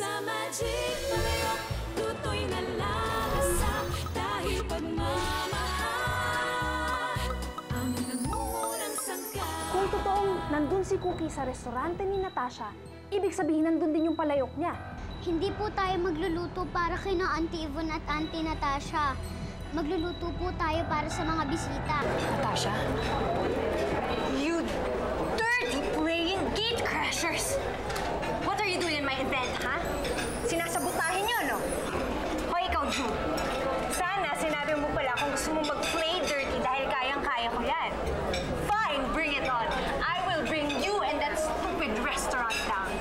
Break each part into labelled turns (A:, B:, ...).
A: Sa Magic Palayok, tutoy na lasa dahil pagmamahal ang nangungunang sangkap.
B: Kung totoong nandun si Cookie sa restaurante ni Natasha, ibig sabihin nandun din yung palayok niya.
C: Hindi po tayo magluluto para kina Auntie Yvonne at Auntie Natasha. Magluluto po tayo para sa mga bisita.
D: Natasha? You dirty playing gate crashers! What are you doing in my event, ha? Sinasabotahin niyo, no? Hoy, ikaw, June. Sana sinabi mo pala kung gusto mo mag-play dirty dahil kayang-kaya ko yan. Fine, bring it on. I will bring you and that stupid restaurant down.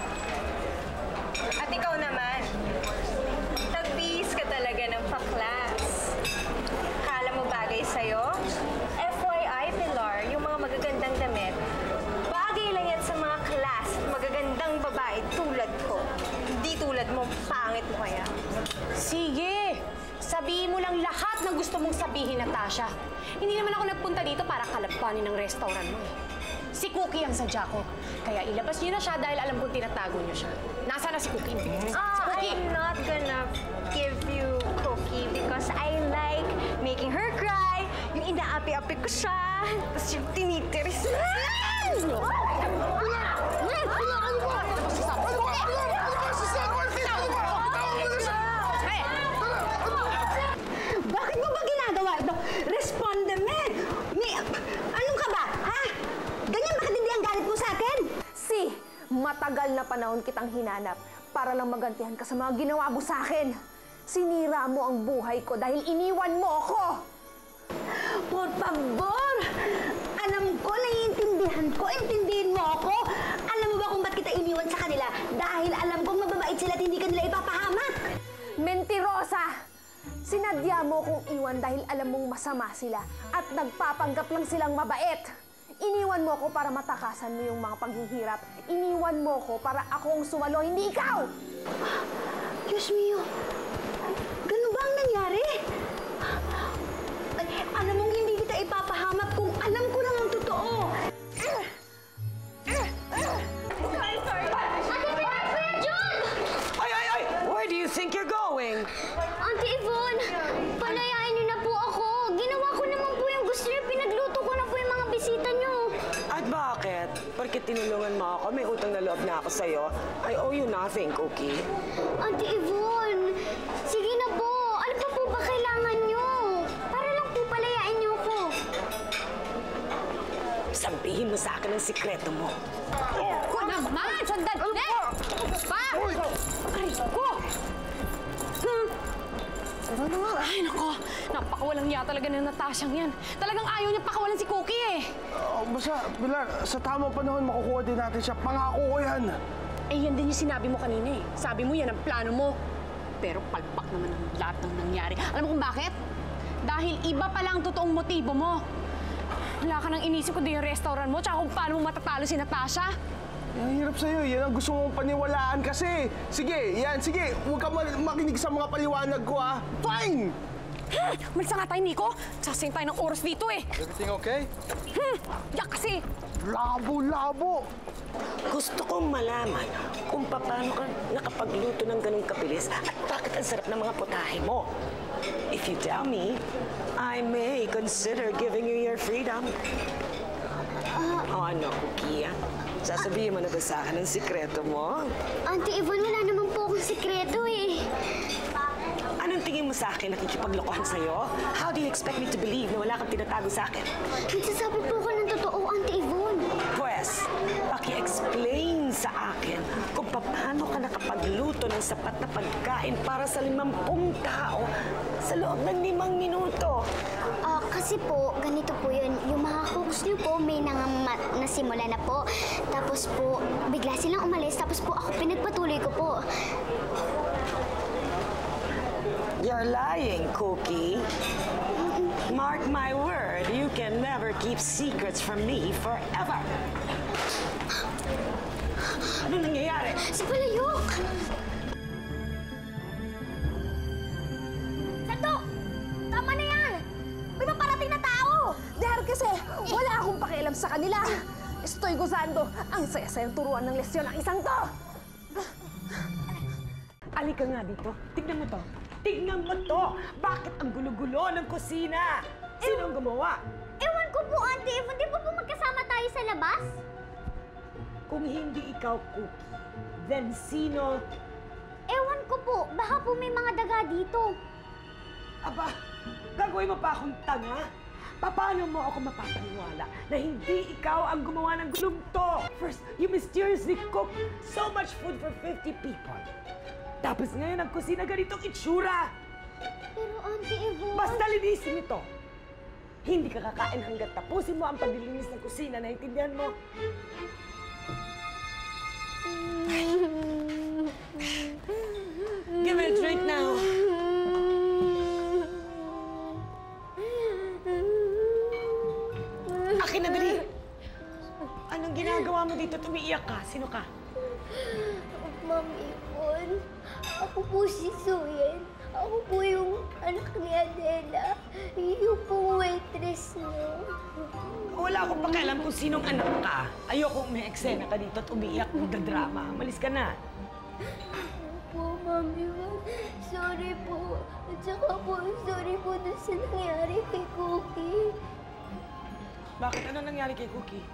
D: At ikaw naman, tagbihis ka talaga ng pa-class. Kala mo bagay sa'yo? FYI, Pilar, yung mga magagandang damit, bagay lang yan sa mga class at magagandang babae tulad ko. Hindi tulad mo, pangit mo kaya.
E: Sige! Sabihin mo lang lahat ng gusto mong sabihin, Natasha. Hindi naman ako nagpunta dito para kalabanin ng restaurant mo eh. Si Cookie ang sadya ko. Kaya ilabas niyo na siya dahil alam kong tinatago niyo siya. Nasaan na si Cookie? Si Cookie!
D: I'm not gonna give you Cookie because I like making her cry, yung inaapi-api ko siya, tapos yung tinitiris.
F: Bakit mo ba ginagawa ito? Responde me! Anong ka ba, ha? Ganyan ba katindi ang galit mo sa akin?
B: Matagal na panahon kitang hinanap para lang magantihan ka sa mga ginawa mo sa akin. Sinira mo ang buhay ko dahil iniwan mo ako!
F: Por favor! Alam ko, naiintindihan ko. Intindihin mo ako. Alam mo ba kung ba't kita iniwan sa kanila? Dahil alam kong mababait sila at hindi ka nila ipapahamak.
B: Mentirosa! Sinadya mo kong iwan dahil alam mong masama sila at nagpapanggap lang silang mabait. Iniwan mo ko para matakasan mo yung mga paghihirap. Iniwan mo ko para akong sumalo, hindi ikaw!
F: Diyos mio, ganun ba ang nangyari? Alam mong hindi kita ipapahamak kung alam ko lang ang totoo.
G: Ay! Where do you think you're going?
C: Auntie Yvonne, palayain niyo na po ako. Ginawa ko naman po yung gusto niyo. Pinagluto ko na po yung mga bisita niyo.
G: At bakit? Porque tinulungan mo ako, may utang na loob na ako sa'yo. I owe you nothing, Cookie.
C: Auntie Yvonne, sige na po. Ano pa po ba kailangan niyo? Para lang po palayain niyo ako.
G: Sabihin mo sa akin ang sikreto mo.
E: Ko naman! Sandali! Pa! Aray ko! Ay, nako. Napakawalang niya talaga ng Natashang yan. Talagang ayaw niya pakawalan si Cookie eh.
H: Basta, Pilar, sa tamang panahon makukuha din natin siya. Pangako ko yan.
E: Eh, yan din yung sinabi mo kanina eh. Sabi mo yan ang plano mo. Pero palpak naman ang lahat ng nangyari. Alam mo kung bakit? Dahil iba pala ang totoong motibo mo. Wala ka nang inisip ko din yung restaurant mo tsaka kung paano mo matatalo si Natasha.
H: Ang hirap sa'yo. Yan ang gusto mong paniwalaan kasi. Sige, yan. Sige, huwag ka makinig sa mga paliwanag ko, ha? Fine!
E: Malisa nga tayo, Nico. Sasayang tayo ng oras dito eh.
H: Everything okay?
E: Yak kasi.
H: Labo!
G: Gusto kong malaman kung paano ka nakapagluto ng ganung kabilis at bakit ang sarap ng mga putahe mo. If you tell me, I may consider giving you your freedom. Ano, Cookie? Sasabihin mo na ba sa akin ang sikreto mo?
C: Auntie Yvonne, wala naman po akong sikreto eh.
G: Anong tingin mo sa akin nakikipaglokohan sa'yo? How do you expect me to believe na wala kang tinatago sa akin?
C: Nagsasabi po ako ng totoo, Auntie Yvonne.
G: Pwes, paki-explain sa akin kung paano ka nakapagluto ng sapat na pagkain para sa 50 tao sa loob ng 5 minuto.
C: Kasi po, ganito po yun. Yung mga cooks niyo po, may nasimula na po. Tapos po, bigla silang umalis. Tapos po, ako pinagpatuloy ko po.
G: You're lying, Cookie. Mark my word, you can never keep secrets from me forever. Ano nangyayari?
C: Si Palayok! Santo! Tama na yan! May maparating na tao!
B: Dahil kasi wala akong pakialam sa kanila. Estoy gozando. Ang saya-sayang turuan ng lesyon ng isang to.
G: Alika nga dito. Tignan mo to. Tignan mo to! Bakit ang gulo-gulo ng kusina? Sino ang gumawa?
C: Ewan ko po, Auntie Eve. Di ba po magkasama tayo sa labas?
G: Kung hindi ikaw, Cookie, then sino?
C: Ewan ko po. Baka po may mga daga dito.
G: Aba, gagawin mo pa akong tanga? Paano mo ako mapapaniwala na hindi ikaw ang gumawa ng gulong to? First, you mysteriously cooked so much food for 50 people. Tapos ngayon ang kusina ganitong itsura.
C: Pero Auntie Eve...
G: Basta linisin ito. Hindi ka kakain hanggat tapusin mo ang paglilinis ng kusina. Naintindihan mo? Give me a drink now. Akin na, dali. Anong ginagawa mo dito? Tumiiyak ka. Sino ka?
C: Ma'am Ipon, ako po si Suyen. Ako po yung anak ni Adela. Yung pong waitress niyo.
G: Wala akong pakialam kung sinong anak ka. Ayoko may eksena ka dito at umiiyak ng drama. Malis ka na.
C: Po, Ma'am Ipon. Sorry po. At saka po, sorry po dun sa nangyari kay Cookie.
G: Bakit? Anong nangyari kay Cookie?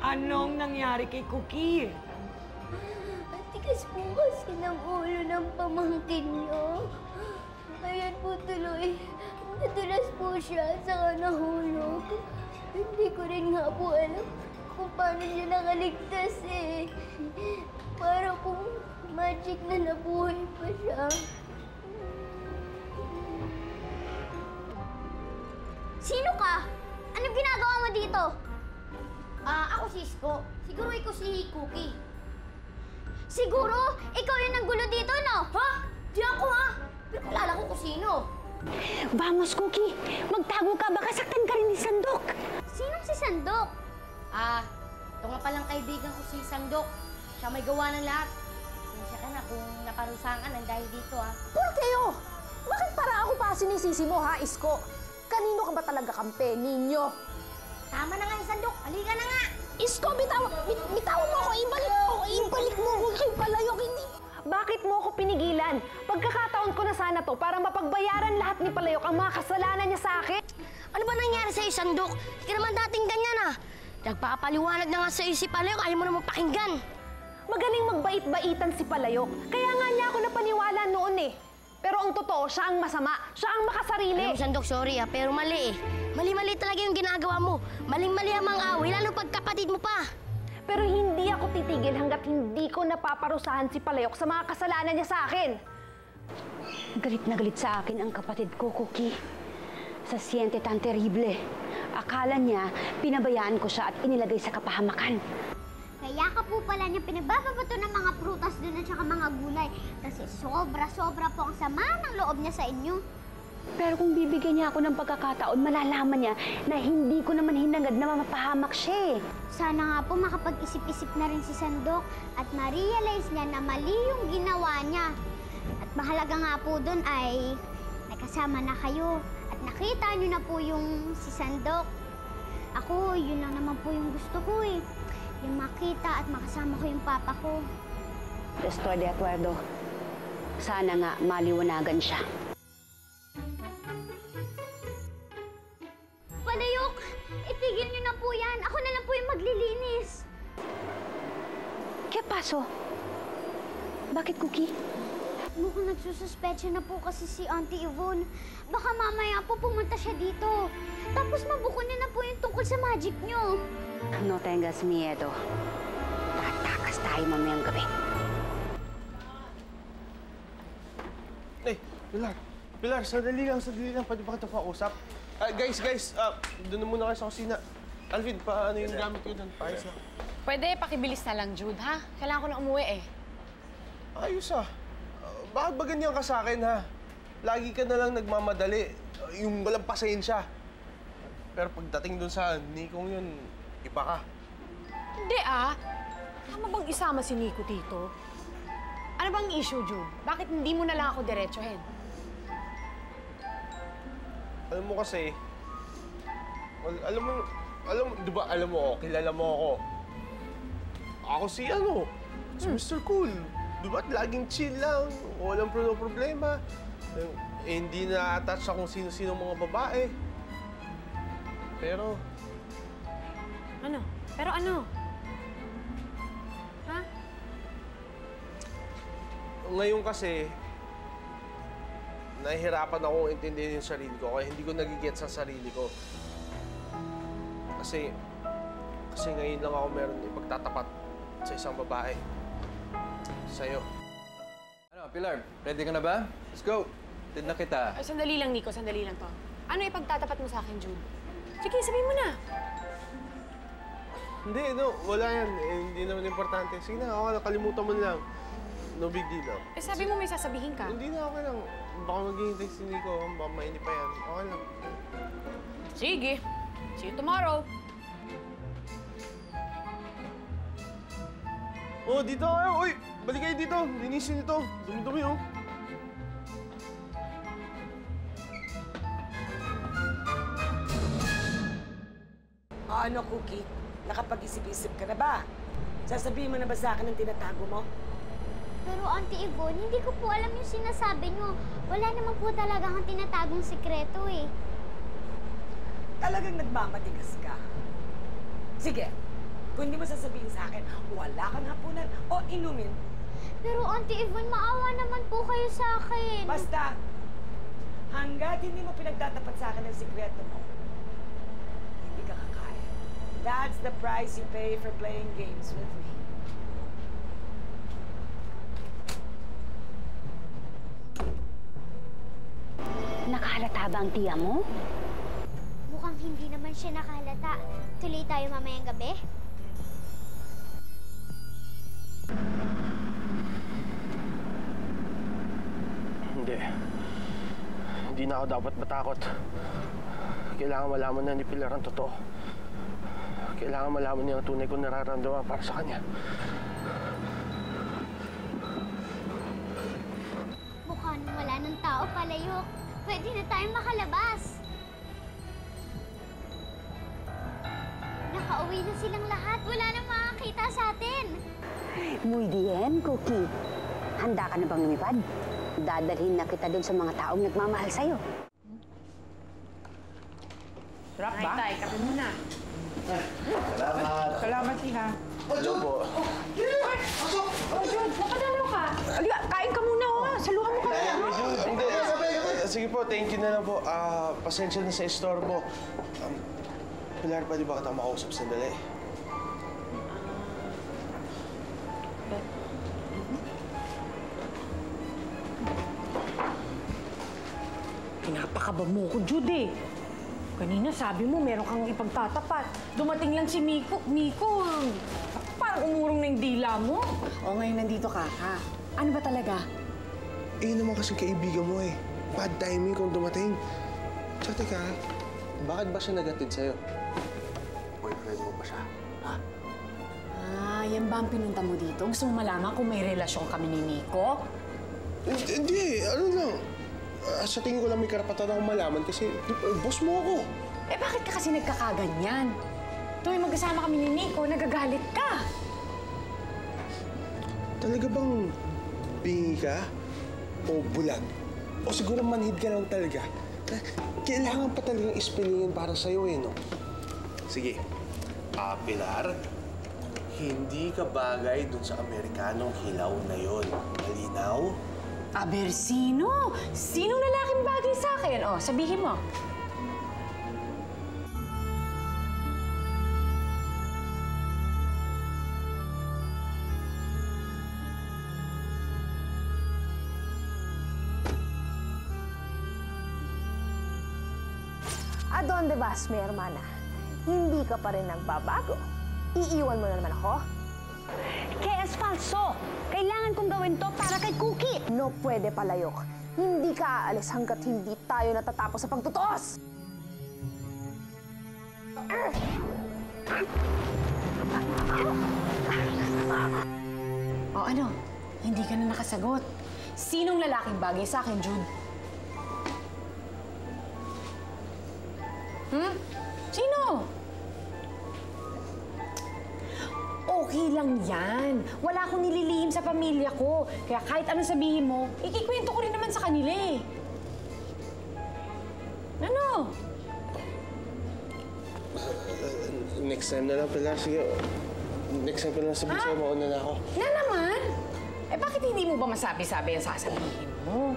G: Anong nangyari kay Cookie?
C: Ang tigas po kasi ng ulo ng pamangkin niyo. Ayan po tuloy. Nadulas po siya, saka nahulog. Hindi ko rin nga po alam kung paano niya nakaligtas eh. Para pong magic na nabuhay pa siya. Sino ka? Anong ginagawa mo dito? Ako si Isko. Siguro ikaw si Cookie. Siguro? Ikaw yung nanggulo dito, no? Ha? Di ako, ha? Pero kilala ko kung sino.
F: Vamos, Cookie. Magtago ka. Baka saktan ka rin ni Sandok.
C: Sinong si Sandok?
I: Ito nga palang kaibigan ko si Sandok. Siya may gawa ng lahat. Sinsya ka na kung naparusahan ka ng dahil dito, ha?
B: Por kayo? Bakit para ako pa sinisisi mo, ha, Isko? Kanino ka ba talaga kampe? Ninyo?
C: Tama na nga yung Sandok. Halika na nga.
B: Isko, bitawan mo ako! Ibalik mo ako kay Palayok! Hindi... Bakit mo ako pinigilan? Pagkakataon ko na sana to para mapagbayaran lahat ni Palayok ang mga kasalanan niya sa akin.
I: Ano ba nangyari sa'yo, Sandok? Hindi ka naman dating ganyan, ha? Nagpapaliwanag na nga sa'yo si Palayok. Ayaw mo naman pakinggan.
B: Magaling magbait-baitan si Palayok. Kaya nga niya ako napaniwala noon eh. Pero ang totoo, siya ang masama. Siya ang makasarili.
I: Alam mo, Sandok, sorry, ha? Pero mali, eh. Mali-mali talaga yung ginagawa mo. Maling-mali ang mga away, lalo pagkapatid mo pa.
B: Pero hindi ako titigil hanggat hindi ko napaparusahan si Palayok sa mga kasalanan niya sa akin.
F: Galit na galit sa akin ang kapatid ko, Cookie. Sa siente tan terrible. Akala niya, pinabayaan ko siya at inilagay sa kapahamakan.
C: Kaya ka po pala niya pinagbababato ng mga prutas doon at saka mga gulay. Kasi sobra-sobra po ang sama ng loob niya sa inyo.
F: Pero kung bibigyan niya ako ng pagkakataon, malalaman niya na hindi ko naman hinangad na mapahamak siya eh.
C: Sana nga po makapag-isip-isip na rin si Sandok at ma-realize niya na mali yung ginawa niya. At mahalaga nga po doon ay nakasama na kayo at nakita niyo na po yung si Sandok. Ako, yun lang naman po yung gusto ko eh. Yung makita at makasama ko yung papa ko.
F: Estoy de acuerdo. Sana nga maliwanagan siya.
C: Palayok! Itigil niyo na po yan. Ako na lang po yung maglilinis.
F: Kaya paso? Bakit, Cookie?
C: Mukhang nagsususpecha na po kasi si Auntie Yvonne. Baka mamaya po pumunta siya dito. Tapos mabuko niya na po yung tungkol sa magic niyo.
F: No tengas miedo. Tatakas tayo mamayang gabi.
H: Pilar, sandali lang. Pwede ba kita pausap? Guys, doon muna kayo sa kusina. Alvin, paano yung gamit ko doon? Paayos lang.
E: Pwede, pakibilis na lang, Jude, ha? Kailangan ko na umuwi, eh.
H: Ayos bakit ba ganyan ka sa akin, ha? Lagi ka na lang nagmamadali. Yung walang pasensya. Pero pagdating doon sa Nikong yun, iba ka.
E: Hindi, ah. Tama bang isama si Nico dito? Ano bang issue, Jude? Bakit hindi mo na lang ako diretsuhin?
H: Alam mo kasi, alam mo, di ba, kilala mo ako. Ako si Si Mr. Cool. Diba? Laging chill lang. Walang problema. Hindi na-attach sa kung sino-sino mga babae. Pero...
E: Ano? Pero ano? Ha?
H: Ngayon kasi, nahihirapan akong intindihin yung sarili ko, kaya hindi ko nagigets sa sarili ko. Kasi ngayon lang ako meron ipagtatapat sa isang babae. Sa'yo.
J: Ano, Pilar? Ready ka na ba? Let's go! Tid na kita.
E: Sandali lang, Nico. Sandali lang to. Ano ipagtatapat mo sa akin, Jude? Sige, sabihin mo na.
H: Hindi, no. Wala yan. Hindi naman importante. Sige na, okay na. Kalimutan mo lang. No big deal, no?
E: Sabi mo may sasabihin ka.
H: Hindi na, okay lang. Baka maghihintay si Nico. Baka mainip pa yan. Okay lang.
E: Sige. See you tomorrow.
H: Oh, dito kayo! Uy! Balik kayo dito! Linisin ito! Dumi-dumi, oh!
G: Ano, Cookie? Nakapag-isip-isip ka na ba? Sasabihin mo na ba sa akin ang tinatago mo?
C: Pero Auntie Yvonne, hindi ko po alam yung sinasabi niyo. Wala naman po talaga ang tinatagong sikreto eh.
G: Talagang nagmamatigas ka. Sige, kung hindi mo sasabihin sa akin, wala kang hapunan o inumin,
C: Pero Auntie Yvonne, maawa naman po kayo sa akin.
G: basta, hanggat hindi mo pinagtatapat sa akin ang sikreto mo, hindi ka kakain. That's the price you pay for playing games with me.
F: Nakahalata ba ang tiya mo?
C: Mukhang hindi naman siya nakahalata. Tuloy tayo mamayang gabi?
H: Hindi. Hindi na ako dapat matakot. Kailangan malaman na ni Pilar ang totoo. Kailangan malaman niya ang tunay kong nararamdaman para sa kanya.
C: Mukhang wala ng tao palayok. Pwede na tayong makalabas. Nakauwi na silang lahat. Wala nang makakita sa atin.
F: Muy bien, Cookie. Handa ka na bang lumipad? Dadalhin na kita dun sa mga taong nagmamahal sa'yo.
E: Sarap ba? Tay, kape muna.
K: Salamat, Iha.
H: Hello po.
E: Oh, Jude, napadalo ka.
K: Aliga, kain ka muna, oh. Saluhan mo kami.
H: Hindi. Sige po, thank you na lang po. Pasensya na sa istorbo. Pilar, pwede ba kita makausap sandali?
E: Pinapakaba mo ko, Jude. Kanina sabi mo meron kang ipagtatapat. Dumating lang si Miko. Miko, parang umurong na yung dila mo.
K: O, ngayon nandito ka, ha? Ano ba talaga?
H: Eh, naman kasing kaibigan mo eh. Bad timing kung dumating. Tsaka teka, bakit ba siya nagatid sa'yo? Boyfriend mo ba siya? Ha?
E: Yan ba ang pinunta mo dito? Gusto mo malaman kung may relasyon kami ni Miko?
H: Hindi, ano lang. Sa tingin ko lang may karapatan akong malaman kasi boss mo ako.
E: Eh, bakit ka kasi nagkakaganyan? Tuwing magkasama kami ni Nico, nagagalit ka.
H: Talaga bang bingi ka? O bulag? O siguro manhid ka lang talaga? Kailangan pa talagang ispilingin para sa'yo eh, no? Sige. Pilar, hindi ka bagay dun sa Amerikanong hilaw na yon. Malinaw?
E: Aber, sino? Sinong lalaking bagay sa akin? O, sabihin mo.
B: Adonde vas, mi hermana? Hindi ka pa rin nagbabago. Iiwan mo na naman ako?
F: Kaya es falso! Kailangan kong gawin to para kay Cookie!
B: No pwede palayok. Hindi ka aalis hanggat hindi tayo natatapos sa pagtutuos!
E: O ano? Hindi ka na nakasagot. Sinong lalaking bagay sa akin, Jude? Sino? Okay lang yan. Wala akong nililihim sa pamilya ko. Kaya kahit anong sabihin mo, ikikwento ko rin naman sa kanila eh. Ano?
H: Next time na lang, Pilar. Sige. Next time ko lang sabihin sa'yo, mauna na ako.
E: Na naman? Eh bakit hindi mo ba masabi-sabi ang sasabihin mo?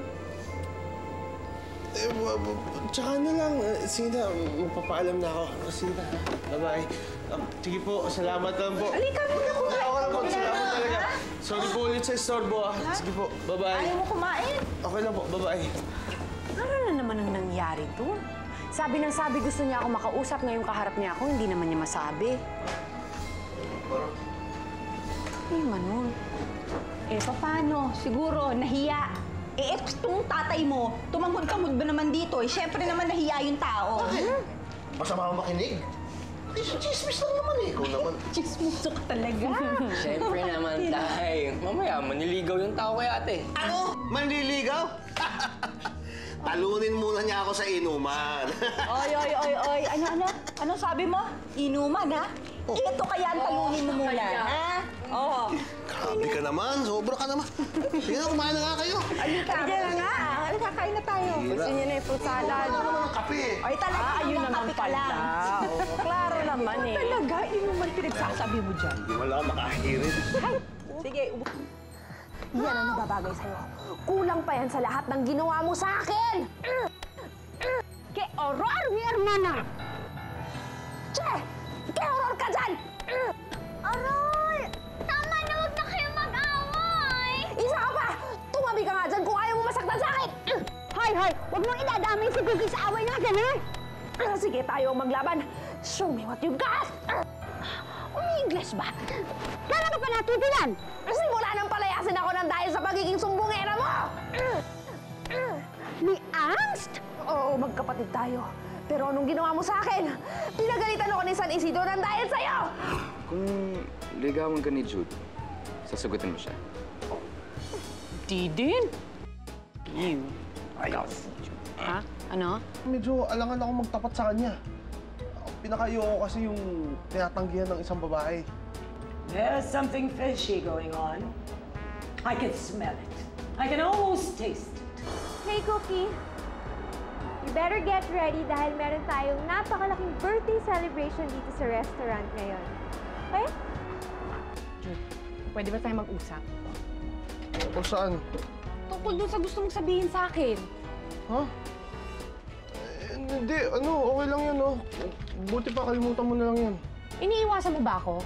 H: Tsaka na lang. Sige na, magpapaalam na ako. Sige na. Bye-bye. Sige po, salamat lang po.
E: Halika muna kumain.
H: Ako lang po, salamat talaga. Sorry po ulit sa istorbo ah. Sige po, bye-bye.
E: Ayaw mo kumain?
H: Okay lang po, bye-bye.
E: Ano na naman ang nangyari to? Sabi ng sabi gusto niya ako makausap, ngayong kaharap niya ako, hindi naman niya masabi. Ay, manon.
F: Eh, paano? Siguro, nahiya. Eh, itong tatay mo, tumangkod-kangkod ba naman dito? Eh, syempre naman nahiya yung tao.
L: Masama mo makinig. Chismis lang naman eh. Ikaw naman.
F: Chismoso ka talaga.
M: Siyempre naman, tay. Mamaya, maniligaw yung tao kay ate.
L: Ano? Manliligaw? Talunin muna niya ako sa inuman.
F: Oy. Ano? Anong sabi mo? Inuman, ha? Ito kaya ang talunin mo muna, ha? Oo.
L: Grabe ka naman. Sobra ka naman. Sige na, kumain na nga kayo.
F: Halika na nga. Halika, kain na tayo.
E: Gusto niya na yung fruit salad.
L: Ano naman ang kape eh?
F: Ay, talaga.
E: Ayun naman pala. Klaro naman eh.
F: Talaga, inuman pinagsasabi mo dyan.
L: Hindi mo lang makahirit.
F: Sige,
B: Yan ang nababagay sa'yo. Kulang pa yan sa lahat ng ginawa mo sa akin! ¡Qué horror, mi hermana! Che! ¡Qué horror ka dyan!
C: Aroy! Tama na, huwag na kayo mag-away!
B: Isa ka pa! Tumabi ka nga dyan kung ayaw mo masaktan sa akin!
F: Hoy! Huwag mong idadamay si Cookie sa away natin, ha?
B: Sige, tayo ang maglaban. Show me what you've got!
F: Umi-English ba? Kailan ka pa natutunan?
B: Simula nang palayasin ako ng dahil sa pagiging sumbungera mo!
F: Ni Angst?
B: Oo, magkapatid tayo. Pero anong ginawa mo sa akin? Pinagalitan ako ni San Isidro ng dahil sa'yo!
M: Kung ligawan ka ni Jude, sasagutin mo siya.
E: Di din. You. Ha? Ano?
H: Medyo alangan ako magtapat sa kanya. Pinakayo kasi yung tinatanggihan ng isang babae.
N: There's something fishy going on. I can smell it. I can almost taste it.
C: Hey, Cookie. You better get ready dahil meron tayong napakalaking birthday celebration dito sa restaurant ngayon. Okay?
E: Jude, pwede ba tayo mag-usap?
H: O saan?
E: Tungkol dun sa gusto mong sabihin sa akin.
H: Ha? Hindi, okay lang yan, oh. Buti pa, kalimutan mo na lang yan.
E: Iniiwasan mo ba ako?